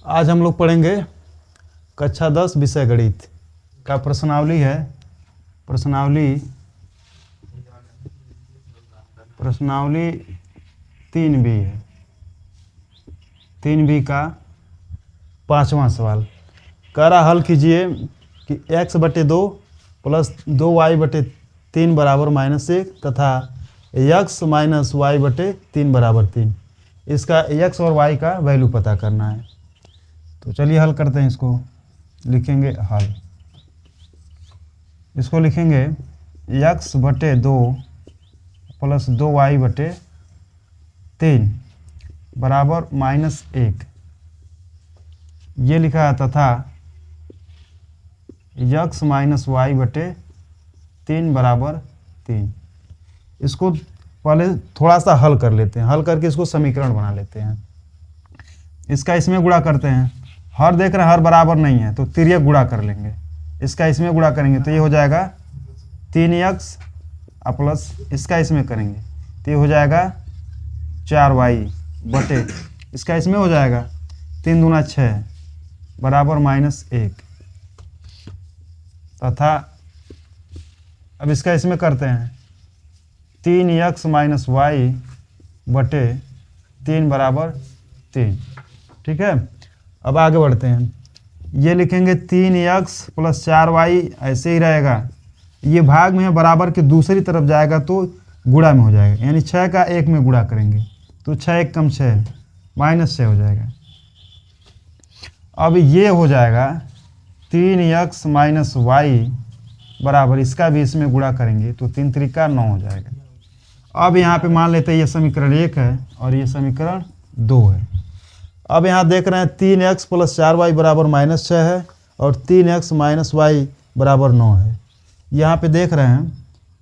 आज हम लोग पढ़ेंगे कक्षा 10 विषय गणित का प्रश्नावली है। प्रश्नावली 3B है। 3B का 5वां सवाल कह रहा हल कीजिए कि x/2 प्लस 2y/3 बराबर -1 तथा x माइनस y/3 बराबर 3। इसका x और y का वैल्यू पता करना है। तो चलिए हल करते हैं। इसको लिखेंगे हल। इसको लिखेंगे x/2 प्लस 2y/3 बराबर -1 ये लिखा है तथा x माइनस y/3 बराबर 3। इसको पहले थोड़ा सा हल कर लेते हैं। हल करके इसको समीकरण बना लेते हैं। इसका इसमें गुणा करते हैं। हर देख रहे हैं हर बराबर नहीं है तो तिर्यक गुणा कर लेंगे। इसका इसमें गुणा करेंगे तो ये हो जाएगा 3x प्लस इसका इसमें करेंगे तो ये हो जाएगा 4y बटे इसका इसमें हो जाएगा 3 दूना 6 बराबर -1 तथा अब इसका इसमें करते हैं 3x माइनस y बटे 3 बराबर 3। ठीक है, अब आगे बढ़ते हैं। ये लिखेंगे 3x प्लस 4y ऐसे ही रहेगा। ये भाग में है बराबर के दूसरी तरफ जाएगा तो गुणा में हो जाएगा, यानी 6 का 1 में गुणा करेंगे तो 6 1 कम 6 -6 हो जाएगा। अब ये हो जाएगा 3x माइनस y बराबर इसका भी इसमें गुणा करेंगे तो 3 त्रिका 9 हो जाएगा। अब यहाँ पे मान लेते हैं ये समीकरण 1 है और ये समीकरण 2 है। अब यहाँ देख रहे हैं 3x प्लस 4y बराबर -6 है और 3x माइनस y बराबर 9 है। यहाँ पे देख रहे हैं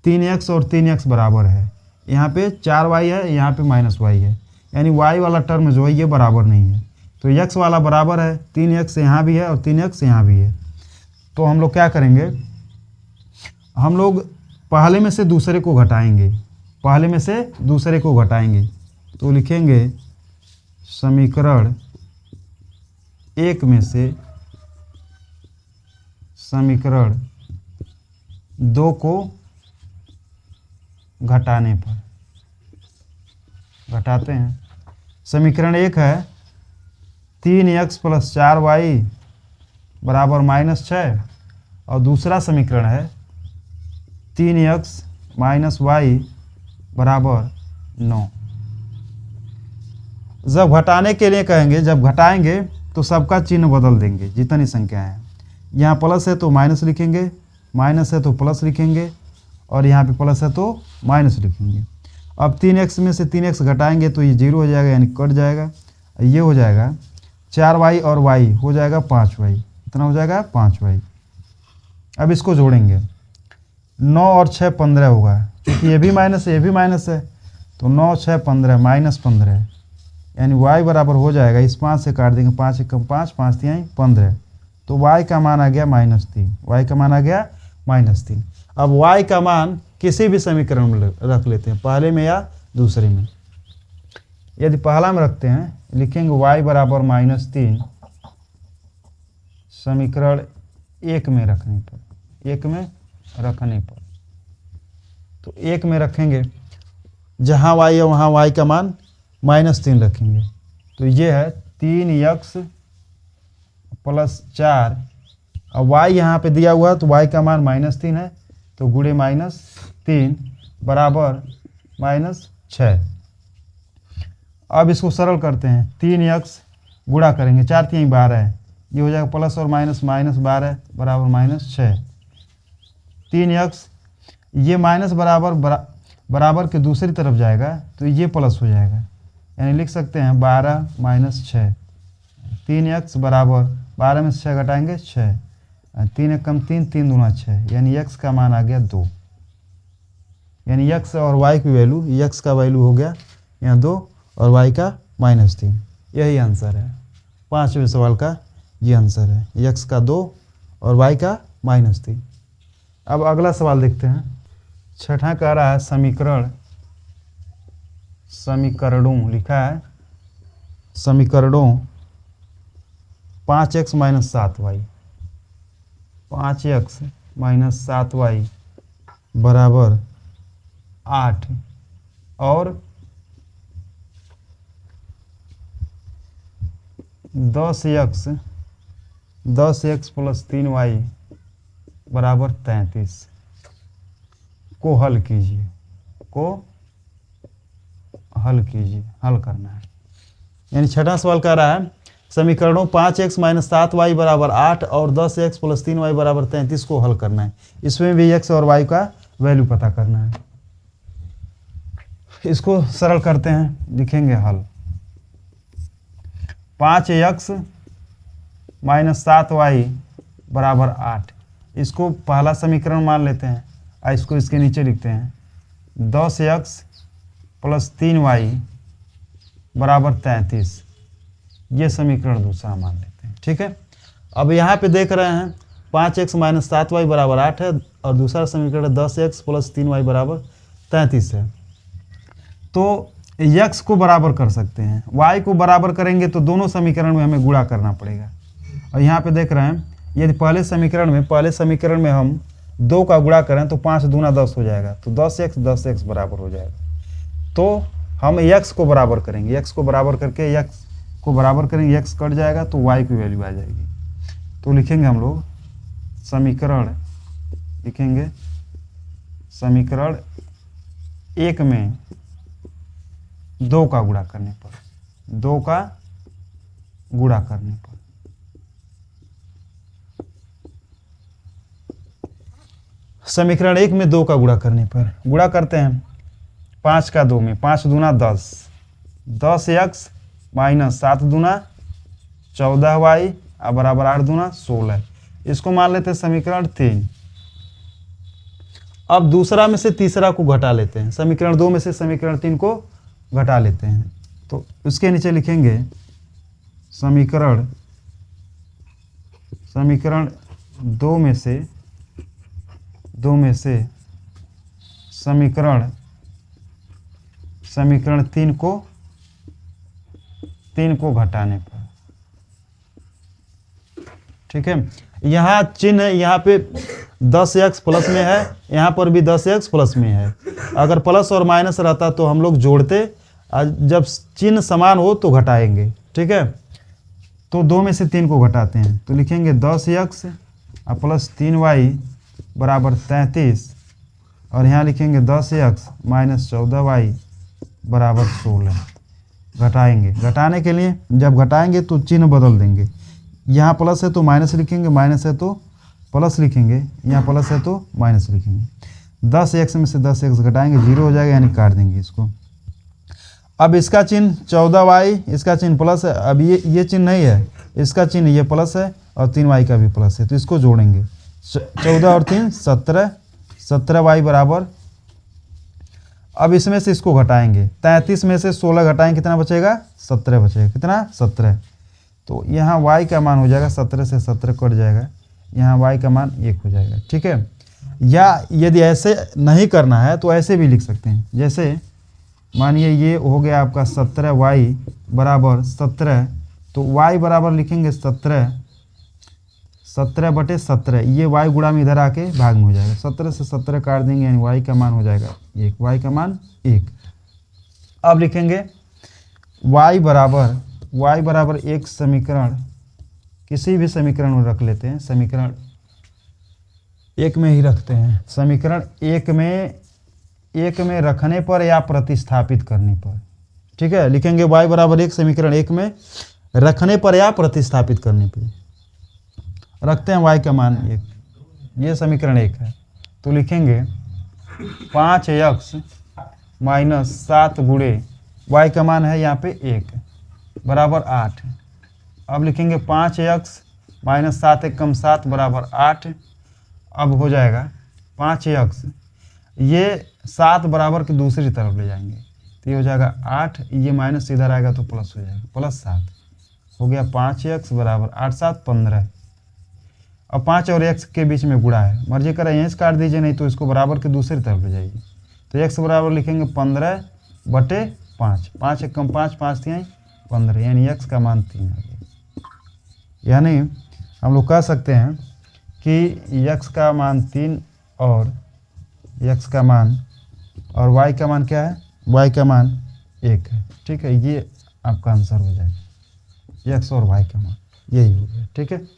3x और 3x बराबर है। यहाँ पे 4y है, यहाँ पे -y है, यानी y वाला टर्म जो है ये बराबर नहीं है। तो x वाला बराबर है, 3x यहाँ भी है और 3x यहाँ भी है। तो हम लोग क्या करेंगे, हम लोग पहले में से दूसरे को घटाएंगे। तो लिखेंगे समीकरण 1 में से समीकरण 2 को घटाने पर घटाते हैं। समीकरण 1 है 3x प्लस 4y बराबर -6 और दूसरा समीकरण है 3x माइनस y बराबर 9। जब घटाने के लिए कहेंगे, जब घटाएंगे तो सबका चिन्ह बदल देंगे। जितनी संख्या है यहाँ प्लस है तो माइनस लिखेंगे, माइनस है तो प्लस लिखेंगे और यहाँ पे प्लस है तो माइनस लिखेंगे। अब 3x में से 3x घटाएंगे तो ये 0 हो जाएगा, यानी कट जाएगा। ये हो जाएगा 4y और y हो जाएगा 5y। इतना हो जाएगा 5y। अब इसको जोड़ेंगे 9 और 6 15 होगा, क्योंकि ये भी माइनस है ये भी माइनस है तो 9 6 15 -15, यानी y बराबर हो जाएगा, इस 5 से काट देंगे 5 1 5 5 3 15, तो y का मान आ गया -3। y का मान आ गया -3। अब y का मान किसी भी समीकरण में रख लेते हैं, पहले में या दूसरे में। यदि पहला में रखते हैं लिखेंगे y बराबर -3 समीकरण 1 में रखने पर, तो 1 में रखेंगे, जहाँ y है वहाँ y का मान -3 रखेंगे। तो ये है 3x प्लस 4। अब y यहाँ पे दिया हुआ है तो y का मान -3 है, तो गुणे -3 बराबर -6। अब इसको सरल करते हैं, 3x गुणा करेंगे, 4 3 12 है, ये हो जाएगा प्लस और माइनस -12 बराबर -6। 3x ये माइनस बराबर के दूसरी तरफ जाएगा तो ये प्लस हो जाएगा, यानी लिख सकते हैं 12 - 6। 3x बराबर 12 में से 6 घटाएंगे 6, 3 1 कम 3 3 दूना 6, यानी x का मान आ गया 2। यानी x और y की वैल्यू, x का वैल्यू हो गया यहाँ 2 और y का -3। यही आंसर है 5वें सवाल का, ये आंसर है, x का 2 और y का -3। अब अगला सवाल देखते हैं। छठा कह रहा है समीकरणों लिखा है, समीकरणों 5x minus 7y, 5x minus 7y बराबर 8 और 10x प्लस 3y बराबर 33 को हल कीजिए, हल करना है। यानी छठा सवाल कह रहा है समीकरणों 5x माइनस 7y बराबर 8 और 10x प्लस 3y बराबर 33 को हल करना है। इसमें भी x और y का वैल्यू पता करना है। इसको सरल करते हैं, लिखेंगे हल। 5x माइनस 7y बराबर 8, इसको पहला समीकरण मान लेते हैं और इसको इसके नीचे लिखते हैं। 10x प्लस 3y बराबर 33, ये समीकरण दूसरा मान लेते हैं। ठीक है, अब यहाँ पे देख रहे हैं 5x माइनस 7y बराबर 8 है और दूसरा समीकरण 10x प्लस 3y बराबर 33 है। तो x को बराबर कर सकते हैं, y को बराबर करेंगे तो दोनों समीकरण में हमें गुणा करना पड़ेगा। और यहाँ पे देख रहे हैं यदि पहले समीकरण में हम 2 का गुणा करें तो 5 दूना 10 हो जाएगा, तो 10x बराबर हो जाएगा। तो हम x को बराबर करेंगे, x को बराबर करेंगे, x कट जाएगा तो y की वैल्यू आ जाएगी। तो लिखेंगे हम लोग समीकरण 1 में 2 का गुणा करने पर, समीकरण 1 में 2 का गुणा करने पर गुणा करते हैं 5 का 2 में, 5 दूना 10, 10x माइनस 7 दूना 14y बराबर 8 दूना 16। इसको मान लेते हैं समीकरण 3। अब दूसरा में से तीसरा को घटा लेते हैं, समीकरण 2 में से समीकरण 3 को घटा लेते हैं। तो उसके नीचे लिखेंगे समीकरण 2 में से समीकरण 3 को घटाने पर। ठीक है, यहाँ चिन्ह यहाँ पे 10x प्लस में है, यहाँ पर भी 10x प्लस में है। अगर प्लस और माइनस रहता तो हम लोग जोड़ते, जब चिन्ह समान हो तो घटाएंगे। ठीक है, तो 2 में से 3 को घटाते हैं तो लिखेंगे 10x प्लस 3y बराबर 33 और यहाँ लिखेंगे 10x माइनस 14y बराबर 16। घटाएंगे, घटाने के लिए जब घटाएंगे तो चिन्ह बदल देंगे, यहाँ प्लस है तो माइनस लिखेंगे, माइनस है तो प्लस लिखेंगे, यहाँ प्लस है तो माइनस लिखेंगे। 10x में से 10x घटाएंगे, 0 हो जाएगा, यानी काट देंगे इसको। अब इसका चिन्ह 14y, इसका चिन्ह प्लस है। अब ये चिन्ह नहीं है, इसका चिन्ह ये प्लस है और 3y का भी प्लस है, तो इसको जोड़ेंगे। 14 और 3 17, 17y बराबर। अब इसमें से इसको घटाएंगे, 33 में से 16 घटाएंगे, कितना बचेगा? 17 बचेगा। कितना? 17। तो यहाँ y का मान हो जाएगा 17 से 17 कट जाएगा, यहाँ y का मान 1 हो जाएगा। ठीक है, या यदि ऐसे नहीं करना है तो ऐसे भी लिख सकते हैं। जैसे मानिए ये हो गया आपका 17y बराबर 17, तो y बराबर लिखेंगे 17 बटे 17। ये y गुणा में इधर आके भाग में हो जाएगा, 17 से 17 काट देंगे, यानी y का मान हो जाएगा 1, y का मान 1। अब लिखेंगे y बराबर एक समीकरण, किसी भी समीकरण में रख लेते हैं, समीकरण 1 में ही रखते हैं। समीकरण 1 में रखने पर या प्रतिस्थापित करने पर। ठीक है, लिखेंगे y बराबर 1 समीकरण 1 में रखने पर या प्रतिस्थापित करने पर। रखते हैं y का मान 1, ये समीकरण 1 है। तो लिखेंगे 5x माइनस 7 गुणे y का मान है यहाँ पे 1 बराबर 8। अब लिखेंगे 5x माइनस 7 1 कम 7 बराबर 8। अब हो जाएगा 5x, ये 7 बराबर की दूसरी तरफ ले जाएंगे तो ये हो जाएगा 8, ये माइनस इधर आएगा तो प्लस हो जाएगा, प्लस 7 हो गया। 5x बराबर 8 7 15। अब 5 और x के बीच में गुणा है, मर्जी करें यहीं से काट दीजिए, नहीं तो इसको बराबर की दूसरी तरफ ले जाइए। तो x बराबर लिखेंगे 15 बटे 5, 5 1 कम 5, 5 3 15, यानी x का मान 3 आ गया। यानी हम लोग कह सकते हैं कि x का मान 3 और x का मान और y का मान क्या है, y का मान 1 है। ठीक है, ये आपका आंसर हो जाएगा, x और y का मान यही हो गया। ठीक है।